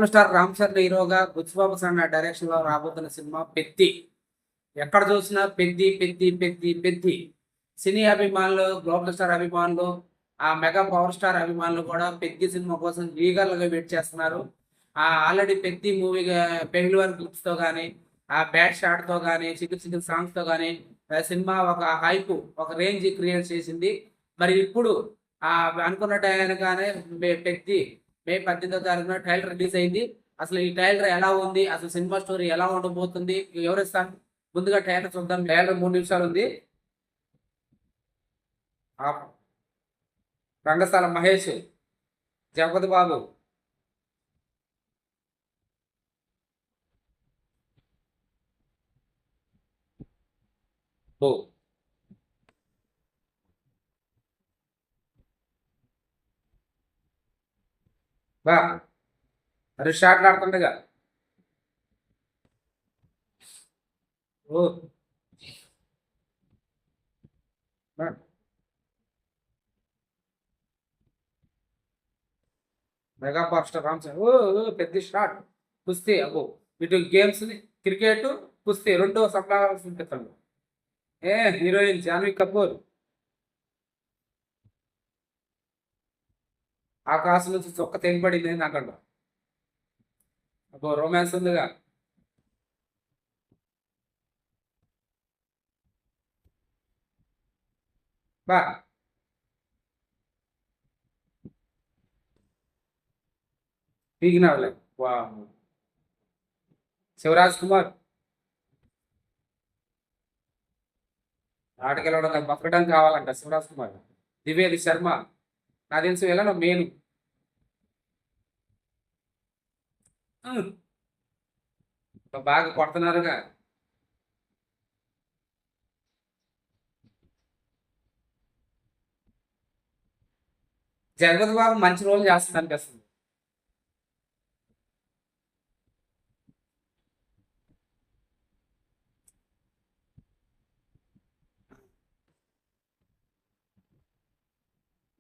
Global star Ram Charan హీరోగా బుచ్చిబాబు సన్న direction లో రాబోతున్న సినిమా పెద్ది. ఎక్కడ చూసినా పెద్ది పెద్ది పెద్ది పెద్ది. సినీ అభిమానులు, గ్లోబల్ స్టార్ అభిమానులు, ఆ మెగా పవర్ స్టార్ అభిమానులు కూడా పెద్ది సినిమా కోసం ఈగర్లుగా వెయిట్ చేస్తున్నారు. ఆల్రెడీ పెద్ది మూవీగా పెహ్ల్వాన్ క్లిప్స్ తో కానీ, ఆ బ్యాడ్ షాట్ తో కానీ, చికెన్ చికెన్ సాంగ్స్ తో కానీ సినిమా ఒక హైప్, ఒక రేంజ్ క్రియేట్ చేసింది. మరి ఇప్పుడు ఆ అనుకున్న టైంగానే పెద్ది మే 18వ తారీఖున ట్రైలర్ రిలీజ్ అయింది. అసలు ఈ ట్రైలర్ ఎలా ఉంది, అసలు సినిమా స్టోరీ ఎలా ఉండబోతుంది, ఎవరిస్తాను? ముందుగా ట్రైలర్ చూద్దాం. ట్రైలర్ 3 నిమిషాలు ఉంది. రంగస్థల మహేష్, జగపతి బాబు, ఓ బా మరి షాట్లు ఆడుతుండగా ఓ బా. Mega power star Ram Charan పెద్ద షాట్. కుస్తీ అబ్బో, ఇటు గేమ్స్, క్రికెట్, కుస్తీ రెండు సంప్రదాయాలు ఉంటాయి. హీరోయిన్ జాన్వీ కపూర్ ఆకాశం నుంచి చొక్క తెగిపడింది నాకంట. అబ్బో రొమాన్స్ ఉందిగా. బా పీగినవలే. వా శివరాజ్ కుమార్ ఆటకెళ్ళడం బతకడం కావాలంట శివరాజ్ కుమార్. ద్వివేది శర్మ నాకు తెలిసి వెళ్ళను మెయిన్. బాగా కొడుతున్నారుగా. జగపతి బాబు మంచి రోజులు చేస్తుంది అనిపిస్తుంది.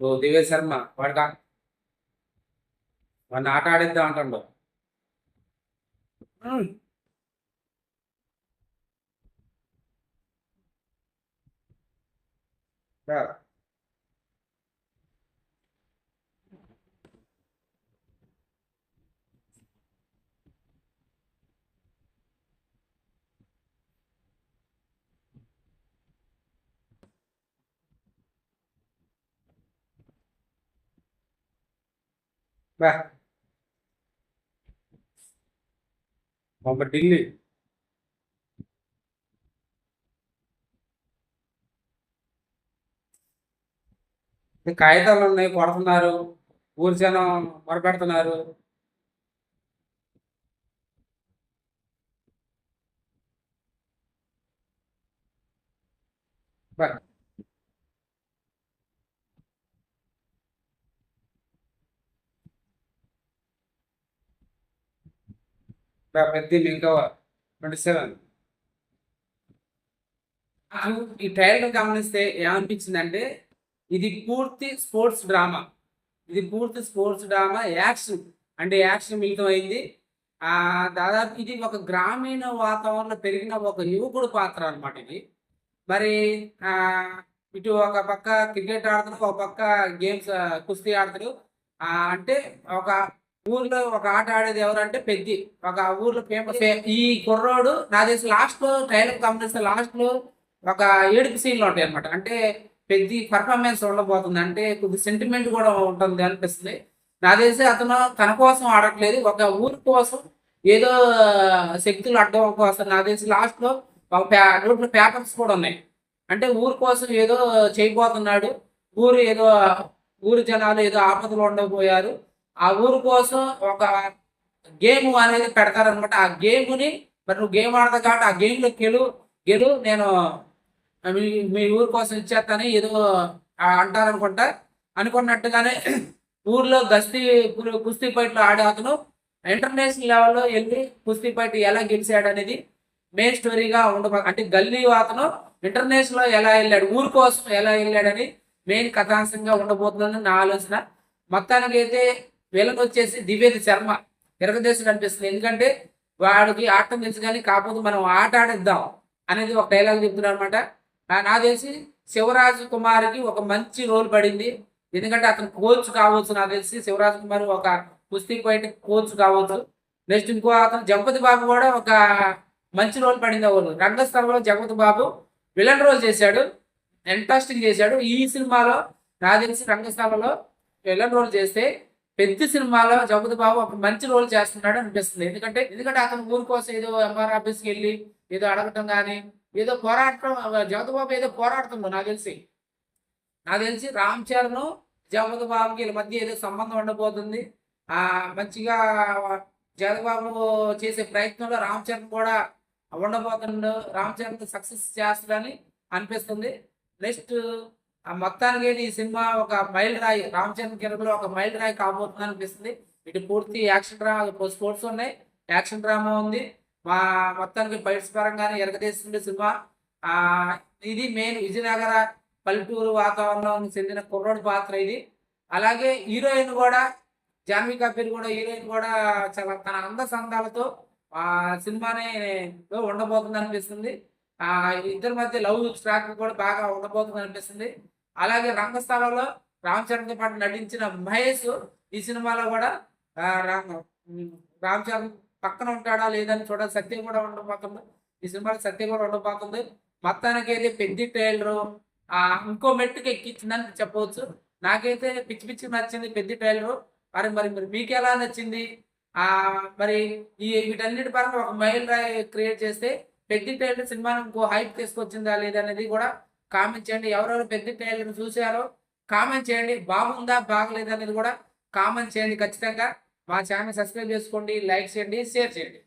ఓ దివేశ్ శర్మ వాడికి వాడిని ఆట ఆడిద్దాం అంటుండో. బా ఒక ఢిల్లీ కాగితాలు ఉన్నాయి, కొడుతున్నారు, ఊరి జనం మొరపెడుతున్నారు. పెద్ద ఇంకా 27. ఈ ట్రైలర్ గమనిస్తే ఏమనిపించిందంటే ఇది పూర్తి స్పోర్ట్స్ డ్రామా. యాక్షన్ అంటే యాక్షన్ మిళితం అయింది. దాదాపు ఇది ఒక గ్రామీణ వాతావరణంలో పెరిగిన ఒక యువకుడు పాత్ర అనమాట ఇది. మరి ఇటు ఒక పక్క క్రికెట్ ఆడుతాడు, ఒక పక్క గేమ్స్ కుస్తీ ఆడతాడు. అంటే ఒక ఊర్లో ఒక ఆట ఆడేది ఎవరంటే పెద్ది, ఒక ఊర్లో ఫేమస్. ఈ కుర్రోడు నా తెలిసి లాస్ట్ లో ట్రైలర్ గమనిస్తే లాస్ట్ లో ఒక ఏడుపు సీన్లు ఉంటాయి అనమాట. అంటే పెద్ద పర్ఫార్మెన్స్ ఉండబోతుంది, అంటే కొద్ది సెంటిమెంట్ కూడా ఉంటుంది అనిపిస్తుంది. నా తెలిసి అతను తన కోసం ఆడట్లేదు, ఒక ఊరి కోసం ఏదో శక్తులు అడ్డం కోసం. నా తెలిసి లాస్ట్ లో ఒక నోట్లో పేపర్స్ కూడా ఉన్నాయి. అంటే ఊరి కోసం ఏదో చేయబోతున్నాడు. ఊరి జనాలు ఏదో ఆపదలు ఉండబోయారు. ఆ ఊరు కోసం ఒక గేమ్ అనేది పెడతారనమాట. ఆ గేమ్ని మరి నువ్వు గేమ్ ఆడతావు కాబట్టి ఆ గేమ్లో గెలు నేను మీ ఊరి కోసం ఇచ్చేస్తాను ఏదో అంటారనుకుంటా. అనుకున్నట్టుగానే ఊర్లో కుస్తీ ఫైట్లు ఆడే అతను ఇంటర్నేషనల్ లెవెల్లో వెళ్ళి కుస్తీ ఫైట్ ఎలా గెలిచాడు అనేది మెయిన్ స్టోరీగా ఉండబోతుంది. అంటే గల్లీ అతను ఇంటర్నేషనల్ ఎలా వెళ్ళాడు, ఊరి కోసం ఎలా వెళ్ళాడని మెయిన్ కథాంశంగా ఉండబోతుందని నా ఆలోచన. మొత్తానికి అయితే వీళ్ళకి వచ్చేసి ద్వివేది శర్మ ఎరగదేశుడు అనిపిస్తుంది. ఎందుకంటే వాడికి ఆడటం తెలుసు కానీ కాకపోతే మనం ఆట ఆడిద్దాం అనేది ఒక డైలాగ్ చెప్తున్నారు అనమాట. నాకు తెలిసి శివరాజ్ కుమార్కి ఒక మంచి రోల్ పడింది. ఎందుకంటే అతను కోచ్ కావచ్చు, నాకు తెలిసి శివరాజ్ కుమార్ ఒక కుస్తీ ఫైట్ కోచ్ కావచ్చు. నెక్స్ట్ ఇంకో అతను జగపతి బాబు కూడా ఒక మంచి రోల్ పడింది. వాళ్ళు రంగస్థలంలో జగపతి బాబు విలన్ రోల్ చేశాడు, ఇంట్రెస్టింగ్ చేశాడు. ఈ సినిమాలో నాకు తెలిసి రంగస్థలంలో విలన్ రోల్ చేస్తే పెద్ద సినిమాలో జగపతి బాబు ఒక మంచి రోల్ చేస్తున్నాడు అనిపిస్తుంది. ఎందుకంటే అతను ఊరి కోసం ఏదో ఎంఆర్ ఆఫీస్కి వెళ్ళి ఏదో అడగటం కానీ ఏదో పోరాటం, జగపతి బాబు ఏదో పోరాడుతుందో నాకు తెలిసి రామ్ చరణ్ జగపతి బాబుకి వీళ్ళ మధ్య ఏదో సంబంధం ఉండబోతుంది. మంచిగా జగపతి బాబు చేసే ప్రయత్నంలో రామ్ చరణ్ కూడా ఉండబోతుండు. రామ్ చరణ్ సక్సెస్ చేస్తాడని అనిపిస్తుంది. నెక్స్ట్ మొత్తానికి ఈ సినిమా ఒక మైల్ రాయి, రామ్ చరణ్ కెరీర్లో ఒక మైల్ రాయి కాబోతుంది అనిపిస్తుంది. ఇటు పూర్తి యాక్షన్ డ్రామా, స్పోర్ట్స్ ఉన్నాయి, యాక్షన్ డ్రామా ఉంది. మొత్తానికి ఫైట్స్ పరంగానే ఎరగదీస్తుంది సినిమా. ఇది మెయిన్ విజయనగర పల్లెటూరు వాతావరణం చెందిన కుర్రోడి పాత్ర ఇది. అలాగే హీరోయిన్ కూడా జాన్వీ కపూర్ కూడా, హీరోయిన్ కూడా చాలా తన అంద సందాలతో సినిమానే ఉండబోతుంది అనిపిస్తుంది. ఇద్దరి మధ్య లవ్ ట్రాక్ కూడా బాగా ఉండబోతుంది అనిపిస్తుంది. అలాగే రంగస్థలంలో రామ్ చరణ్తో పాటు నటించిన మహేష్ ఈ సినిమాలో కూడా రామ్ చరణ్ పక్కన ఉంటాడా లేదని చూడాలి. సత్యం కూడా ఉండబోతుంది ఈ సినిమాలో, సత్యం కూడా ఉండబోతుంది. మొత్తానికి అయితే పెద్ద ట్రైలరు ఇంకో మెట్టుకు ఎక్కించిందని చెప్పవచ్చు. నాకైతే పిచ్చి నచ్చింది పెద్ద ట్రైలరు. మరి మీకు ఎలా నచ్చింది? మరి వీటన్నిటి పరంగా ఒక మైల్ రాయి క్రియేట్ చేస్తే పెద్ద ట్రైలర్ సినిమాను ఇంకో హైప్ తీసుకొచ్చిందా లేదనేది కూడా కామెంట్ చేయండి. ఎవరెవరు పెద్ద ట్రైలర్ చూసారో కామెంట్ చేయండి. బాగుందా బాగలేదా అనేది కూడా కామెంట్ చేయండి. ఖచ్చితంగా మా ఛానల్ సబ్స్క్రైబ్ చేసుకోండి, లైక్ చేయండి, షేర్ చేయండి.